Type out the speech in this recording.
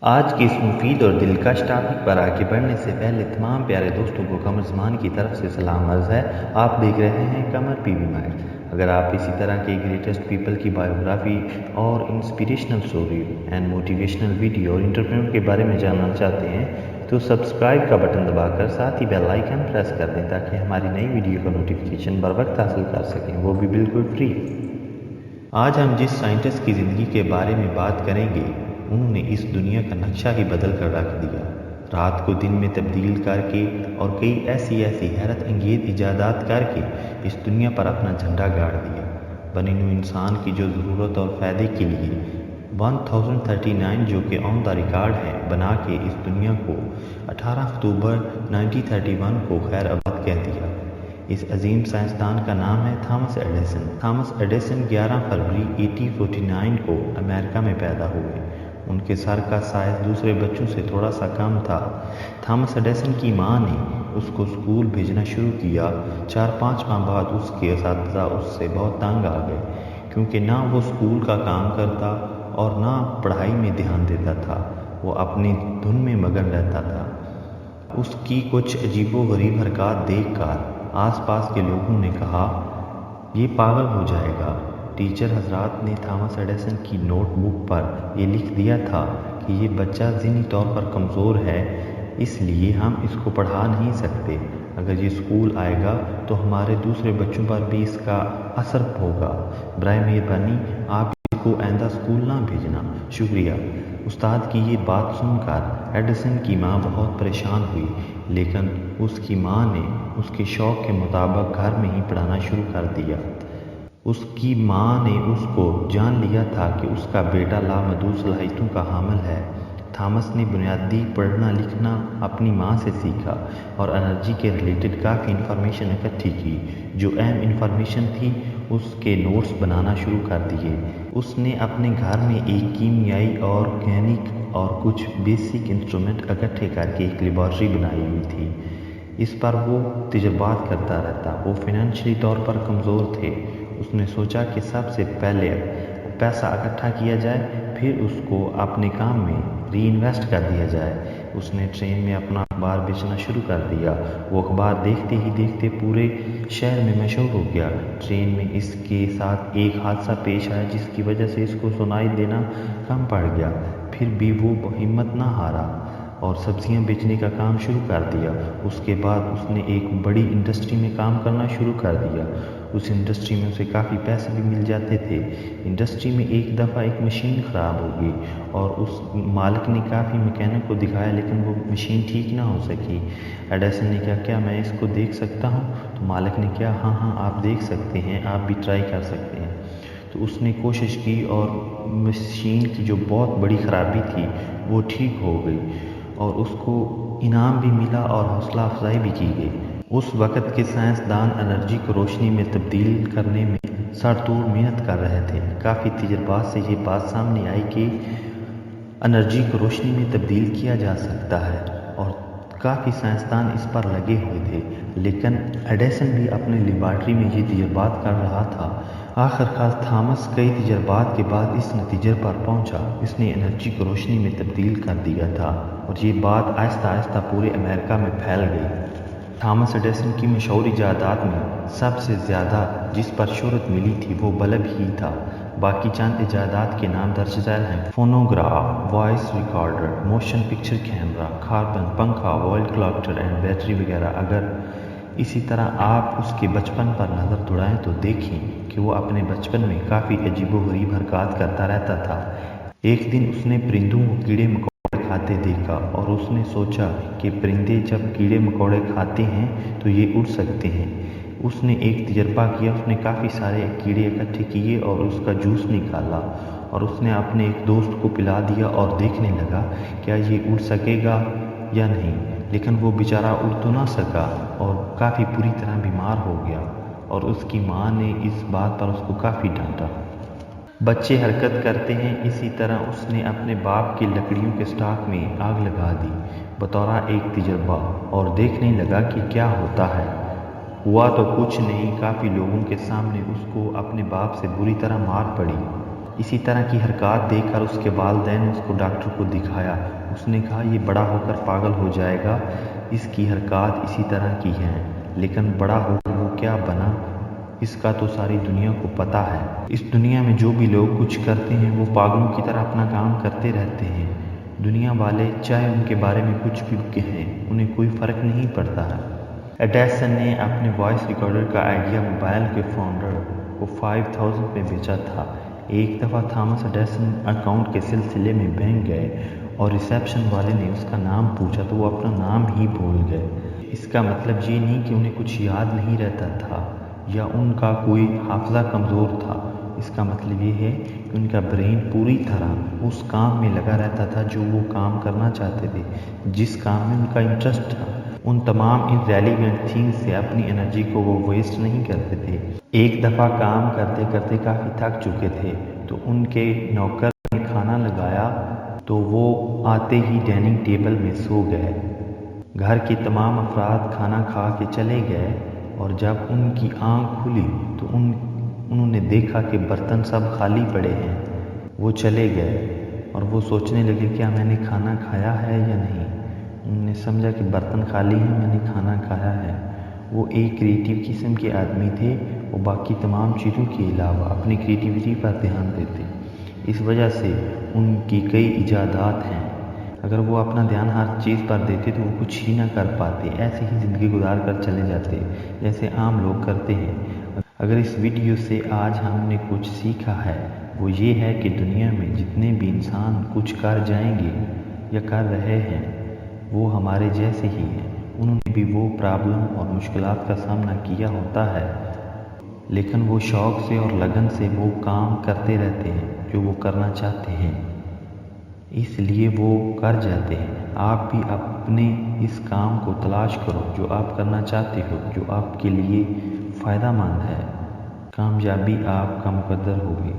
آج کی اس مفید اور دلکش ٹاپک پر آگے بڑھنے سے پہلے تمام پیارے دوستوں کو قمر زمان کی طرف سے سلام عرض ہے۔ آپ دیکھ رہے ہیں قمر پی وی مائنڈ۔ اگر آپ اسی طرح کے گریٹسٹ پیپل کی بایوگرافی اور انسپیریشنل سٹوری اینڈ موٹیویشنل ویڈیو اور انٹرپرینور کے بارے میں جاننا چاہتے ہیں تو سبسکرائب کا بٹن دبا کر ساتھ ہی بیل آئیکن پریس کر دیں تاکہ ہماری نئی ویڈیو کا نوٹیفیکیشن بر وقت حاصل کر سکیں، وہ بھی بالکل فری۔ آج ہم جس سائنٹسٹ کی زندگی کے بارے میں بات کریں گے انہوں نے اس دنیا کا نقشہ ہی بدل کر رکھ دیا، رات کو دن میں تبدیل کر کے اور کئی ایسی حیرت انگیز ایجادات کر کے اس دنیا پر اپنا جھنڈا گاڑ دیا۔ بنی نوع انسان کی جو ضرورت اور فائدے کے لیے 1039 جو کہ آن دا ریکارڈ ہے بنا کے اس دنیا کو 18 اکتوبر 1931 کو خیر آباد کہہ دیا۔ اس عظیم سائنسدان کا نام ہے تھامس ایڈیسن۔ تھامس ایڈیسن 11 فروری 1849 کو امریکہ میں پیدا ہوئے۔ ان کے سر کا سائز دوسرے بچوں سے تھوڑا سا کم تھا۔ تھامس ایڈیسن کی ماں نے اس کو اسکول بھیجنا شروع کیا۔ 4-5 ماہ بعد اس کے اساتذہ اس سے بہت تنگ آ گئے کیونکہ نہ وہ اسکول کا کام کرتا اور نہ پڑھائی میں دھیان دیتا تھا، وہ اپنی دھن میں مگن رہتا تھا۔ اس کی کچھ عجیب و غریب حرکات دیکھ کر آس پاس کے لوگوں نے کہا یہ پاگل ہو جائے گا۔ ٹیچر حضرات نے تھامس ایڈیسن کی نوٹ بک پر یہ لکھ دیا تھا کہ یہ بچہ ذہنی طور پر کمزور ہے، اس لیے ہم اس کو پڑھا نہیں سکتے۔ اگر یہ اسکول آئے گا تو ہمارے دوسرے بچوں پر بھی اس کا اثر ہوگا۔ برائے مہربانی آپ اس کو آئندہ اسکول نہ بھیجنا، شکریہ۔ استاد کی یہ بات سن کر ایڈیسن کی ماں بہت پریشان ہوئی، لیکن اس کی ماں نے اس کے شوق کے مطابق گھر میں ہی پڑھانا شروع کر دیا۔ اس کی ماں نے اس کو جان لیا تھا کہ اس کا بیٹا لامحدود صلاحیتوں کا حامل ہے۔ تھامس نے بنیادی پڑھنا لکھنا اپنی ماں سے سیکھا اور انرجی کے ریلیٹڈ کافی انفارمیشن اکٹھی کی۔ جو اہم انفارمیشن تھی اس کے نوٹس بنانا شروع کر دیے۔ اس نے اپنے گھر میں ایک کیمیائی آرگینک اور کچھ بیسک انسٹرومنٹ اکٹھے کر کے ایک لیبارٹری بنائی ہوئی تھی۔ اس پر وہ تجربات کرتا رہتا۔ وہ فائنینشلی طور پر کمزور تھے۔ اس نے سوچا کہ سب سے پہلے پیسہ اکٹھا کیا جائے، پھر اس کو اپنے کام میں ری انویسٹ کر دیا جائے۔ اس نے ٹرین میں اپنا اخبار بیچنا شروع کر دیا۔ وہ اخبار دیکھتے ہی دیکھتے پورے شہر میں مشہور ہو گیا۔ ٹرین میں اس کے ساتھ ایک حادثہ پیش آیا جس کی وجہ سے اس کو سنائی دینا کم پڑ گیا، پھر بھی وہ ہمت نہ ہارا اور سبزیاں بیچنے کا کام شروع کر دیا۔ اس کے بعد اس نے ایک بڑی انڈسٹری میں کام کرنا شروع کر دیا۔ اس انڈسٹری میں اسے کافی پیسے بھی مل جاتے تھے۔ انڈسٹری میں ایک دفعہ ایک مشین خراب ہو گئی اور اس مالک نے کافی میکینک کو دکھایا لیکن وہ مشین ٹھیک نہ ہو سکی۔ ایڈیسن نے کہا کیا میں اس کو دیکھ سکتا ہوں؟ تو مالک نے کہا ہاں آپ دیکھ سکتے ہیں، آپ بھی ٹرائی کر سکتے ہیں۔ تو اس نے کوشش کی اور مشین کی جو بہت بڑی خرابی تھی وہ ٹھیک ہو گئی اور اس کو انعام بھی ملا اور حوصلہ افزائی بھی کی گئی۔ اس وقت کے سائنسدان انرجی کو روشنی میں تبدیل کرنے میں سر توڑ محنت کر رہے تھے۔ کافی تجربات سے یہ بات سامنے آئی کہ انرجی کو روشنی میں تبدیل کیا جا سکتا ہے اور کافی سائنسدان اس پر لگے ہوئے تھے، لیکن ایڈیسن بھی اپنے لیبارٹری میں یہ تجربات کر رہا تھا۔ آخرکار تھامس کئی تجربات کے بعد اس نتیجے پر پہنچا، اس نے انرجی کو روشنی میں تبدیل کر دیا تھا اور یہ بات آہستہ آہستہ پورے امریکہ میں پھیل گئی۔ تھامس ایڈیسن کی مشہور ایجادات میں سب سے زیادہ جس پر شہرت ملی تھی وہ بلب ہی تھا۔ باقی چند ایجادات کے نام درج ذیل ہیں: phonograph, voice recorder, motion picture camera, carbon پنکھا، وائل کلاکٹر اینڈ بیٹری وغیرہ۔ اگر اسی طرح آپ اس کے بچپن پر نظر دوڑائیں تو دیکھیں کہ وہ اپنے بچپن میں کافی عجیب و غریب حرکات کرتا رہتا تھا۔ ایک دن اس نے پرندوں کو کیڑے مکوڑے کھاتے دیکھا اور اس نے سوچا کہ پرندے جب کیڑے مکوڑے کھاتے ہیں تو یہ اڑ سکتے ہیں۔ اس نے ایک تجربہ کیا، اس نے کافی سارے کیڑے اکٹھے کیے اور اس کا جوس نکالا اور اس نے اپنے ایک دوست کو پلا دیا اور دیکھنے لگا کیا یہ اڑ سکے گا یا نہیں، لیکن وہ بیچارہ اڑ تو نہ سکا اور کافی بری طرح بیمار ہو گیا اور اس کی ماں نے اس بات پر اس کو کافی ڈانٹا۔ بچے حرکت کرتے ہیں، اسی طرح اس نے اپنے باپ کی لکڑیوں کے اسٹاک میں آگ لگا دی بطور ایک تجربہ اور دیکھنے لگا کہ کیا ہوتا ہے۔ ہوا تو کچھ نہیں، کافی لوگوں کے سامنے اس کو اپنے باپ سے بری طرح مار پڑی۔ اسی طرح کی حرکات دیکھ کر اس کے والدین نے اس کو ڈاکٹر کو دکھایا۔ اس نے کہا یہ بڑا ہو کر پاگل ہو جائے گا، اس کی حرکات اسی طرح کی ہیں، لیکن بڑا ہو کر وہ کیا بنا اس کا تو ساری دنیا کو پتہ ہے۔ اس دنیا میں جو بھی لوگ کچھ کرتے ہیں وہ پاگلوں کی طرح اپنا کام کرتے رہتے ہیں۔ دنیا والے چاہے ان کے بارے میں کچھ بھی کہیں، انہیں کوئی فرق نہیں پڑتا ہے۔ ایڈیسن نے اپنے وائس ریکارڈر کا آئیڈیا موبائل کے فاؤنڈر کو 5000 میں بیچا تھا۔ ایک دفعہ تھامس ایڈیسن اکاؤنٹ کے سلسلے میں بینک گئے اور ریسیپشن والے نے اس کا نام پوچھا تو وہ اپنا نام ہی بھول گئے۔ اس کا مطلب یہ نہیں کہ انہیں کچھ یاد نہیں رہتا تھا یا ان کا کوئی حافظہ کمزور تھا۔ اس کا مطلب یہ ہے کہ ان کا برین پوری طرح اس کام میں لگا رہتا تھا جو وہ کام کرنا چاہتے تھے، جس کام میں ان کا انٹرسٹ تھا۔ ان تمام irrelevant تھنگز سے اپنی انرجی کو وہ ویسٹ نہیں کرتے تھے۔ ایک دفعہ کام کرتے کرتے کافی تھک چکے تھے تو ان کے نوکر نے کھانا لگایا تو وہ آتے ہی ڈائننگ ٹیبل میں سو گئے۔ گھر کے تمام افراد کھانا کھا کے چلے گئے اور جب ان کی آنکھ کھلی تو انہوں نے دیکھا کہ برتن سب خالی پڑے ہیں۔ وہ چلے گئے اور وہ سوچنے لگے کیا میں نے کھانا کھایا ہے یا نہیں۔ انہوں نے سمجھا کہ برتن خالی ہیں، میں نے کھانا کھایا ہے۔ وہ ایک کریٹیو قسم کے آدمی تھے، وہ باقی تمام چیزوں کے علاوہ اپنی کریٹیوٹی پر دھیان دیتے۔ اس وجہ سے ان کی کئی ایجادات ہیں۔ اگر وہ اپنا دھیان ہر چیز پر دیتے تو وہ کچھ ہی نہ کر پاتے، ایسے ہی زندگی گزار کر چلے جاتے جیسے عام لوگ کرتے ہیں۔ اگر اس ویڈیو سے آج ہم نے کچھ سیکھا ہے وہ یہ ہے کہ دنیا میں جتنے بھی انسان کچھ کر جائیں گے یا کر رہے ہیں وہ ہمارے جیسے ہی ہیں۔ انہوں نے بھی وہ پرابلم اور مشکلات کا سامنا کیا ہوتا ہے، لیکن وہ شوق سے اور لگن سے وہ کام کرتے رہتے ہیں جو وہ کرنا چاہتے ہیں، اس لیے وہ کر جاتے ہیں۔ آپ بھی اپنے اس کام کو تلاش کرو جو آپ کرنا چاہتے ہو، جو آپ کے لیے فائدہ مند ہے۔ کامیابی آپ کا مقدر ہوگی۔